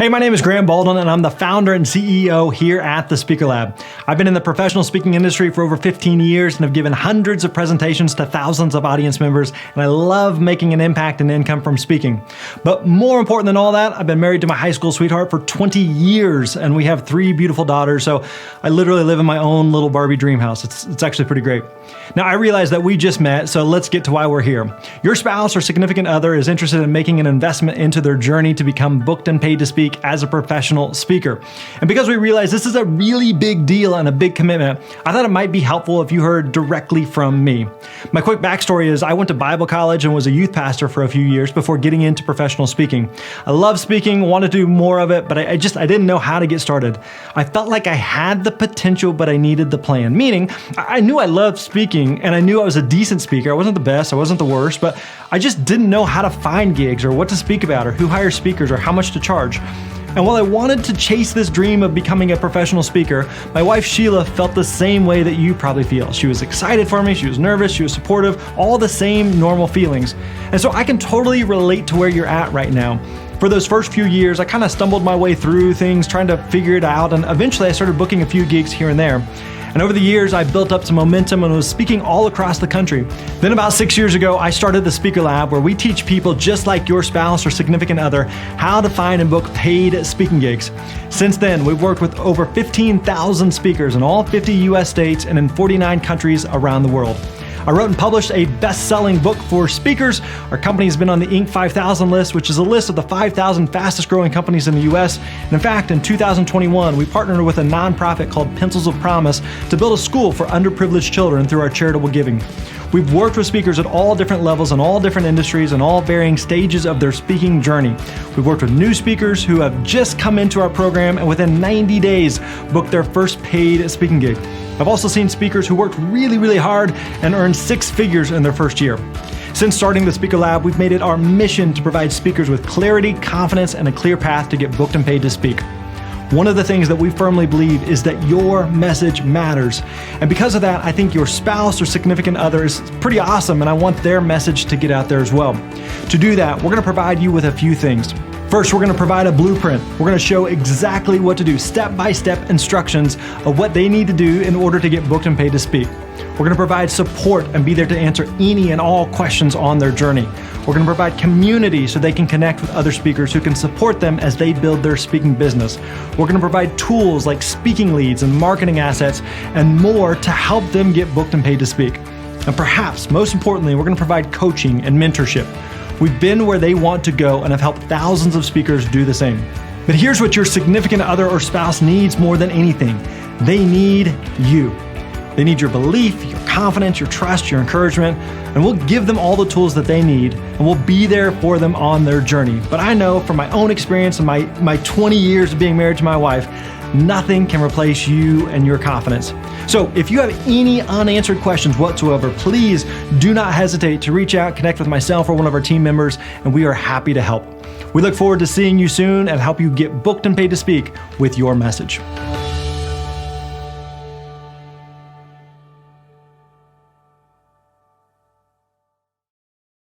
Hey, my name is Grant Baldwin, and I'm the founder and CEO here at the Speaker Lab. I've been in the professional speaking industry for over 15 years and have given hundreds of presentations to thousands of audience members, and I love making an impact and income from speaking. But more important than all that, I've been married to my high school sweetheart for 20 years, and we have 3 beautiful daughters, so I literally live in my own little Barbie dream house. It's actually pretty great. Now, I realize that we just met, so let's get to why we're here. Your spouse or significant other is interested in making an investment into their journey to become booked and paid to speak as a professional speaker. And because we realize this is a really big deal and a big commitment, I thought it might be helpful if you heard directly from me. My quick backstory is I went to Bible college and was a youth pastor for a few years before getting into professional speaking. I love speaking, wanted to do more of it, but I didn't know how to get started. I felt like I had the potential, but I needed the plan. Meaning, I knew I loved speaking and I knew I was a decent speaker. I wasn't the best, I wasn't the worst, but I just didn't know how to find gigs or what to speak about or who hires speakers or how much to charge. And while I wanted to chase this dream of becoming a professional speaker, my wife Sheila felt the same way that you probably feel. She was excited for me, she was nervous, she was supportive, all the same normal feelings. And so I can totally relate to where you're at right now. For those first few years, I kind of stumbled my way through things, trying to figure it out, and eventually I started booking a few gigs here and there. And over the years, I built up some momentum and was speaking all across the country. Then about 6 years ago, I started the Speaker Lab, where we teach people just like your spouse or significant other how to find and book paid speaking gigs. Since then, we've worked with over 15,000 speakers in all 50 US states and in 49 countries around the world. I wrote and published a best-selling book for speakers. Our company has been on the Inc. 5000 list, which is a list of the 5,000 fastest-growing companies in the US. And in fact, in 2021, we partnered with a nonprofit called Pencils of Promise to build a school for underprivileged children through our charitable giving. We've worked with speakers at all different levels in all different industries and all varying stages of their speaking journey. We've worked with new speakers who have just come into our program and within 90 days booked their first paid speaking gig. I've also seen speakers who worked really hard and earned 6 figures in their first year. Since starting the Speaker Lab, we've made it our mission to provide speakers with clarity, confidence, and a clear path to get booked and paid to speak. One of the things that we firmly believe is that your message matters. And because of that, I think your spouse or significant other is pretty awesome, and I want their message to get out there as well. To do that, we're going to provide you with a few things. First, we're going to provide a blueprint. We're going to show exactly what to do, step-by-step instructions of what they need to do in order to get booked and paid to speak. We're going to provide support and be there to answer any and all questions on their journey. We're going to provide community so they can connect with other speakers who can support them as they build their speaking business. We're going to provide tools like speaking leads and marketing assets and more to help them get booked and paid to speak. And perhaps most importantly, we're going to provide coaching and mentorship. We've been where they want to go and have helped thousands of speakers do the same. But here's what your significant other or spouse needs more than anything. They need you. They need your belief, your confidence, your trust, your encouragement, and we'll give them all the tools that they need, and we'll be there for them on their journey. But I know from my own experience and my 20 years of being married to my wife, nothing can replace you and your confidence. So if you have any unanswered questions whatsoever, please do not hesitate to reach out, connect with myself or one of our team members, and we are happy to help. We look forward to seeing you soon and help you get booked and paid to speak with your message.